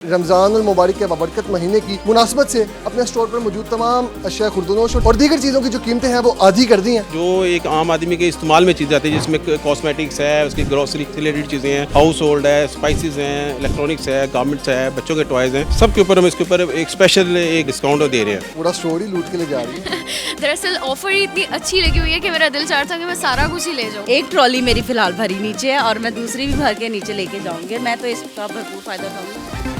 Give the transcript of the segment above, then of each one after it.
रमज़ान मुबारक के बाबरकत महीने की मुनासबत से अपने स्टोर पर मौजूद तमाम अशिया खुर्दनोश और दीगर चीज़ों की जो कीमतें हैं वो आधी कर दी हैं। जो एक आम आदमी के इस्तेमाल में चीज़ें आती है जिसमें कॉस्मेटिक्स है, उसकी ग्रोसरी से रिलेटेड चीज़ें हैं, हाउस होल्ड है, स्पाइसेस हैं, इलेक्ट्रॉनिक्स है, गारमेंट्स है, बच्चों के टॉयज़ हैं, सब के ऊपर हम इसके ऊपर एक स्पेशल एक डिस्काउंट दे रहे हैं। पूरा स्टोर ही लूट के ले जा रही है। दरअसल ऑफर ही इतनी अच्छी लगी हुई है कि मेरा दिल चाहता है कि मैं सारा कुछ ही ले जाऊँ। एक ट्रॉली मेरी फिलहाल भरी नीचे है और मैं दूसरी भी भर के नीचे लेके जाऊंगी। मैं तो इसका भरपूर फायदा उठाऊंगी।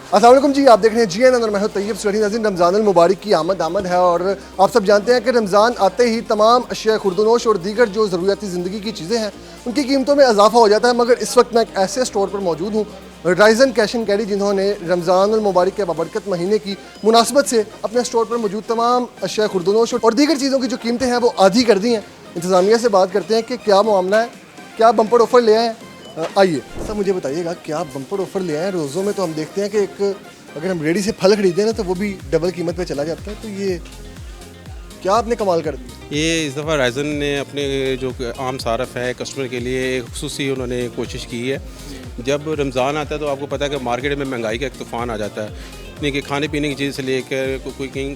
अस्सलाम वालेकुम जी, आप देख रहे हैं GN और मैं हूं तैयब सुरही। नाज़रीन, रमज़ान मुबारक की आमद है और आप सब जानते हैं कि रमज़ान आते ही तमाम अशिया खुर्दनोश और दीगर जो ज़रूरियाती ज़िंदगी की चीज़ें हैं उनकी कीमतों में इजाफा हो जाता है। मगर इस वक्त मैं एक ऐसे स्टोर पर मौजूद हूँ, राइजन कैश एंड कैरी, जिन्होंने रमज़ान मुबारक के बाबरकत महीने की मुनासबत से अपने स्टोर पर मौजूद तमाम अशिया खुर्दनोश और दीगर चीज़ों की जो कीमतें हैं वो आधी कर दी हैं। इंतज़ामिया से बात करते हैं कि क्या मामला है, क्या बम्पर ऑफ़र ले आए हैं। आइए सर, मुझे बताइएगा क्या बम्पर ऑफ़र ले आए हैं। रोज़ों में तो हम देखते हैं कि एक अगर हम रेडी से फल खरीदें ना तो वो भी डबल कीमत पे चला जाता है, तो ये क्या आपने कमाल कर दिया। ये इस दफ़ा राइजन ने अपने जो आम सारफ है कस्टमर के लिए एक खुसूसी उन्होंने कोशिश की है। जब रमज़ान आता है तो आपको पता है कि मार्केट में महंगाई का एक तूफ़ान आ जाता है, यानी कि खाने पीने की चीज़ से लेकर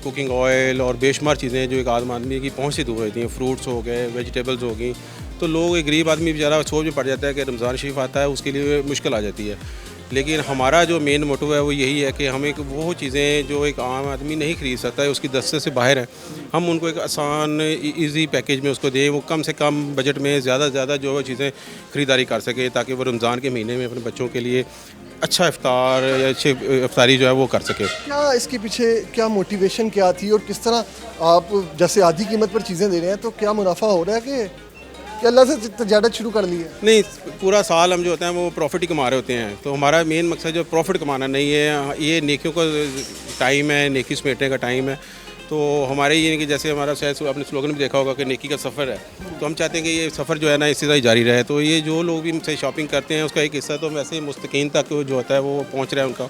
कुकिंग ऑयल और बेशुमार चीज़ें जो एक आम आदमी की पहुँच से दूर होती हैं, फ्रूट्स हो गए, वेजिटेबल्स हो गई, तो लोग एक गरीब आदमी बेचारा सोच में पड़ जाता है कि रमज़ान शरीफ आता है, उसके लिए मुश्किल आ जाती है। लेकिन हमारा जो मेन मोटिव है वो यही है कि हम एक वो चीज़ें जो एक आम आदमी नहीं ख़रीद सकता है, उसकी दस्ते से बाहर है, हम उनको एक आसान इजी पैकेज में उसको दें, वो कम से कम बजट में ज़्यादा से ज़्यादा जो चीज़ें ख़रीदारी कर सके, ताकि वो रमज़ान के महीने में अपने बच्चों के लिए अच्छा इफ्तार या अच्छी इफ्तारी जो है वो कर सके। क्या इसके पीछे क्या मोटिवेशन क्या थी और किस तरह आप जैसे आधी कीमत पर चीज़ें दे रहे हैं, तो क्या मुनाफा हो रहा है कि अल्लाह से तजारत शुरू कर ली है। नहीं, पूरा साल हम जो होते हैं वो प्रॉफिट ही कमा रहे होते हैं, तो हमारा मेन मकसद जो प्रॉफिट कमाना नहीं है, ये नेकियों का टाइम है, नेकी समेटने का टाइम है। तो हमारे ये नहीं कि जैसे हमारा शायद आपने स्लोगन भी देखा होगा कि नेकी का सफ़र है, तो हम चाहते हैं कि ये सफ़र जो है ना इसी तरह जारी रहे। तो ये जो लोग भी हमसे शॉपिंग करते हैं उसका एक हिस्सा तो वैसे ही मुस्तकीन तक जो होता है वो पहुँच रहा है उनका।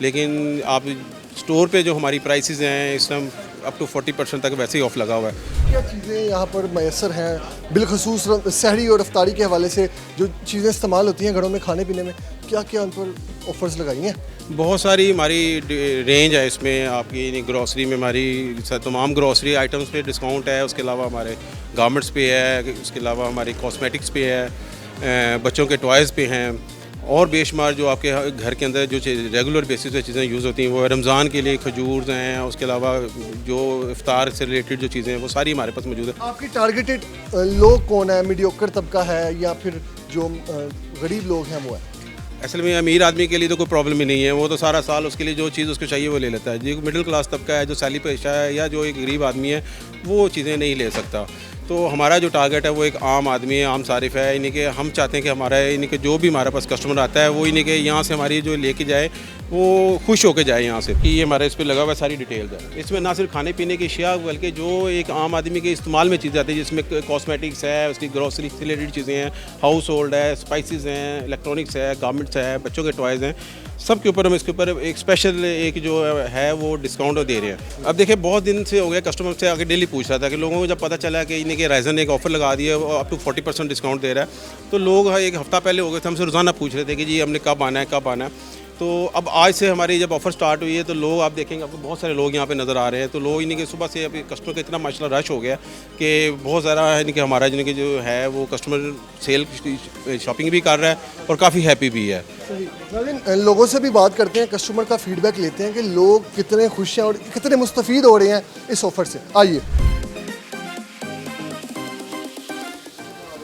लेकिन आप स्टोर पे जो हमारी प्राइसेस हैं इस टाइम अप टू 40% तक वैसे ही ऑफ लगा हुआ है। क्या चीज़ें यहाँ पर मैसर हैं, बिलखसूस सहरी और अफ्तारी के हवाले से जो चीज़ें इस्तेमाल होती हैं घरों में खाने पीने में, क्या क्या उन पर ऑफर्स लगाई हैं। बहुत सारी हमारी रेंज है इसमें, आपकी ग्रॉसरी में हमारी तमाम ग्रॉसरी आइटम्स पे डिस्काउंट है, उसके अलावा हमारे गारमेंट्स पे है, उसके अलावा हमारी कॉस्मेटिक्स पे है, बच्चों के टॉयज़ पे हैं, और बेशुमार जो आपके घर के अंदर जो रेगुलर बेसिस पे चीज़ें यूज़ होती हैं वो रमज़ान के लिए खजूर हैं, उसके अलावा जो इफ्तार से रिलेटेड जो चीज़ें हैं वो सारी हमारे पास मौजूद है। आपकी टारगेटेड लोग कौन है, मीडियोकर तबका है या फिर जो गरीब लोग हैं वो है। असल में अमीर आदमी के लिए तो कोई प्रॉब्लम ही नहीं है, वो तो सारा साल उसके लिए जो चीज़ उसको चाहिए वो ले लेता है। जो मिडिल क्लास तबका है, जो सैलरी पेशा है, या जो एक गरीब आदमी है वो चीज़ें नहीं ले सकता। तो हमारा जो टारगेट है वो एक आम आदमी है, आम सारिफ है, यानी कि हम चाहते हैं कि हमारा यानी कि जो भी हमारे पास कस्टमर आता है वो यानी कि यहाँ से हमारी जो लेके जाए वो खुश होकर जाए यहाँ से। कि ये हमारे इस पर लगा हुआ है, सारी डिटेल्स है इसमें, ना सिर्फ खाने पीने की अशिया बल्कि जो एक आम आदमी के इस्तेमाल में चीज़ें आती है जिसमें कॉस्मेटिक्स है, उसकी ग्रोसरी से रिलेटेड चीज़ें हैं, हाउस होल्ड है, स्पाइसेस हैं, इलेक्ट्रॉनिक्स है, गारमेंट्स है, बच्चों के टॉयज़ हैं, सब के ऊपर हम इसके ऊपर एक स्पेशल एक जो है वो डिस्काउंट दे रहे हैं। अब देखिए बहुत दिन से हो गया, कस्टमर से आगे डेली पूछ रहा था कि लोगों को जब पता चला कि इन्हें कि राइजन ने एक ऑफ़र लगा दिया अप टू 40% डिस्काउंट दे रहा है, तो लोग एक हफ़्ता पहले हो गए थे हमसे रोज़ाना पूछ रहे थे कि जी हमने कब आना है कब आना है। तो अब आज से हमारी जब ऑफ़र स्टार्ट हुई है तो लोग आप देखेंगे आपको बहुत सारे लोग यहाँ पे नज़र आ रहे हैं। तो लोग इन्हीं के सुबह से अभी कस्टमर का इतना माशाल्लाह रश हो गया कि बहुत ज़्यादा यानी कि हमारा यानी कि जो है वो कस्टमर सेल शॉपिंग भी कर रहा है और काफ़ी हैप्पी भी है। लेकिन लोगों से भी बात करते हैं, कस्टमर का फीडबैक लेते हैं कि लोग कितने खुश हैं और कितने मुस्तफ़ीद हो रहे हैं इस ऑफ़र से। आइए।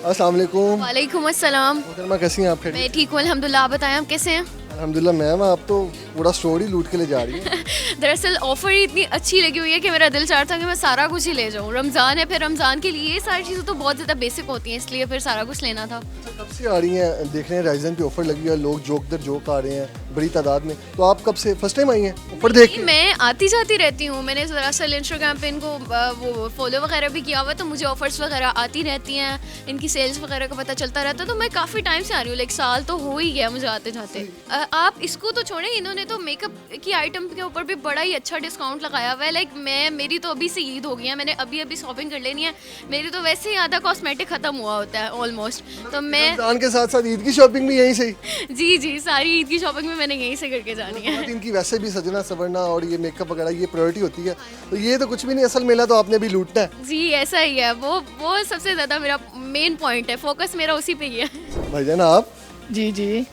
अस्सलाम वालेकुम। वालेकुम अस्सलाम। मोहतरमा कैसी हैं आप। मैं ठीक हूँ अल्हम्दुलिल्लाह, आप बताएं आप कैसे हैं। अल्हम्दुलिल्लाह मैम, आप तो पूरा स्टोर ही लूट के ले जा रही है। दरअसल ऑफर ही इतनी अच्छी लगी हुई है कि मेरा दिल चाहता है कि मैं सारा कुछ ही ले जाऊँ। रमज़ान है, फिर रमज़ान के लिए ये सारी चीज़ें तो बहुत ज़्यादा बेसिक होती हैं, इसलिए फिर सारा कुछ लेना था। कब से आ रही हैं, देख रहे हैं राइजन पे ऑफर लगी है, लोग जोक दर जोक आ रहे हैं बड़ी तादाद में, तो आप कब से फर्स्ट टाइम आई हैं ऑफर देख के। मैं आती जाती रहती हूँ, मैंने दरअसल इंस्टाग्राम पे इनको वो फॉलो वगैरह भी किया हुआ, तो मुझे ऑफर्स वगैरह आती रहती हैं, इनकी सेल्स वगैरह का पता चलता रहता है। तो मैं काफ़ी टाइम से आ रही हूँ, लाइक साल तो हो ही गया मुझे आते जाते। आप इसको तो छोड़ें, इन्होंने तो मेकअप की आइटम के ऊपर भी बड़ा ही अच्छा डिस्काउंट लगाया हुआ है। लाइक मेरी तो अभी से ईद हो गई है, मैंने अभी शॉपिंग कर लेनी है, मेरी तो वैसे ही आधा कॉस्मेटिक ख़त्म हुआ होता है ऑलमोस्ट। तो मैं रमज़ान के साथ साथ ईद की शॉपिंग भी यहीं से ही? जी जी, सारी ईद की शॉपिंग में मैंने यहीं से करके जानी है। इनकी वैसे भी सजना संवरना और ये मेकअप वगैरह ये प्रायोरिटी होती है, तो ये तो कुछ भी नहीं, असल मेला तो आपने भी लूटना है। जी ऐसा ही है, वो सबसे ज़्यादा मेरा मेन पॉइंट है, फोकस मेरा उसी पे ही है। भाईजान आप जी जी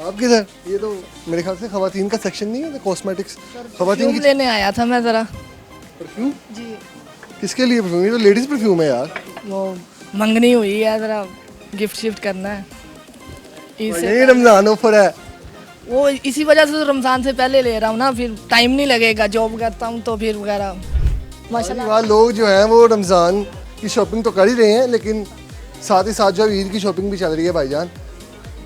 आप किधर? ये तो मेरे ख्याल से खवातीन का सेक्शन नहीं है, कॉस्मेटिक्स खवातीन परफ्यूम की लेने आया था मैं ज़रा। परफ्यूम। जी किसके लिए परफ्यूम? ये तो लेडीज परफ्यूम है यार। वो मंगनी हुई है, ज़रा गिफ्ट शिफ्ट करना है इससे। ये रमज़ान ऑफर है। वो इसी वजह से तो रमज़ान से पहले ले रहा हूँ ना, फिर टाइम नहीं लगेगा, जॉब करता हूँ तो फिर वगैरह माशाल्लाह। वहाँ लोग जो हैं वो रमज़ान की शॉपिंग तो कर ही रहे हैं, लेकिन साथ ही साथ जो है ईद की शॉपिंग भी चल रही है भाईजान।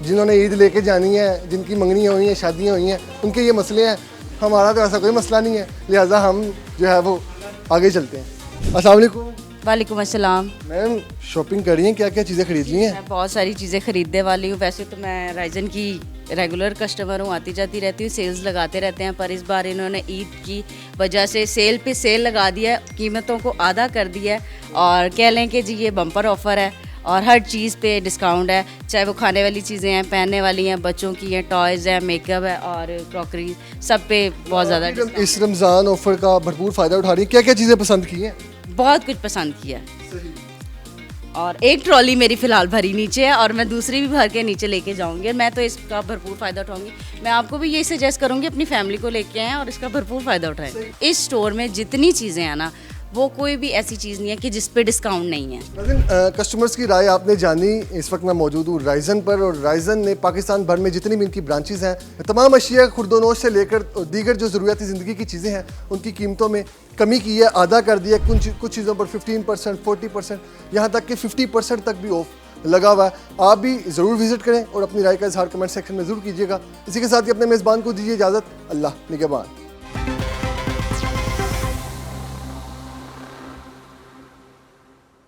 जिन्होंने ईद लेके जानी है, जिनकी मंगनियाँ हुई हैं, शादियाँ हुई हैं, उनके ये मसले हैं। हमारा तो ऐसा कोई मसला नहीं है, लिहाजा हम जो है वो आगे चलते हैं। अस्सलाम वालेकुम वालेकुम अस्सलाम। मैम, शॉपिंग कर रही हैं, क्या क्या चीज़ें खरीद ली हैं? मैं बहुत सारी चीज़ें खरीदने वाली हूँ। वैसे तो मैं राइजन की रेगुलर कस्टमर हूँ, आती जाती रहती हूँ, सेल्स लगाते रहते हैं, पर इस बार इन्होंने ईद की वजह से सेल पे सेल लगा दिया है, कीमतों को आधा कर दिया है और कह लें कि जी ये बम्पर ऑफ़र है और हर चीज़ पे डिस्काउंट है, चाहे वो खाने वाली चीज़ें हैं, पहनने वाली हैं, बच्चों की हैं, टॉयज़ हैं, मेकअप है और क्रॉकरी, सब पे बहुत ज़्यादा डिस्काउंट। इस रमज़ान ऑफर का भरपूर फ़ायदा उठा रही हैं। क्या क्या चीज़ें पसंद की हैं? बहुत कुछ पसंद किया और एक ट्रॉली मेरी फ़िलहाल भरी नीचे है और मैं दूसरी भी भर के नीचे लेके जाऊंगी। मैं तो इसका भरपूर फ़ायदा उठाऊंगी। मैं आपको भी यही सजेस्ट करूंगी अपनी फैमिली को लेके आएँ और इसका भरपूर फ़ायदा उठाएं। इस स्टोर में जितनी चीज़ें हैं ना, वो कोई भी ऐसी चीज़ नहीं है कि जिस पे डिस्काउंट नहीं है। लेकिन कस्टमर्स की राय आपने जानी। इस वक्त मैं मौजूद हूँ राइजन पर, और राइजन ने पाकिस्तान भर में जितनी भी इनकी ब्रांचेस हैं, तमाम अशिया खुर्दोनोश से लेकर दीगर जो ज़रूरियाती ज़िंदगी की चीज़ें हैं, उनकी कीमतों में कमी की है, आधा कर दिया। कुछ चीज़ों पर 15%, 40%, यहाँ तक कि 50% तक भी ऑफ लगा हुआ है। आप भी ज़रूर विज़िट करें और अपनी राय का इजहार कमेंट सेक्शन में ज़रूर कीजिएगा। इसी के साथ ही अपने मेज़बान को दीजिए इजाज़त। अल्लाह निगहबान।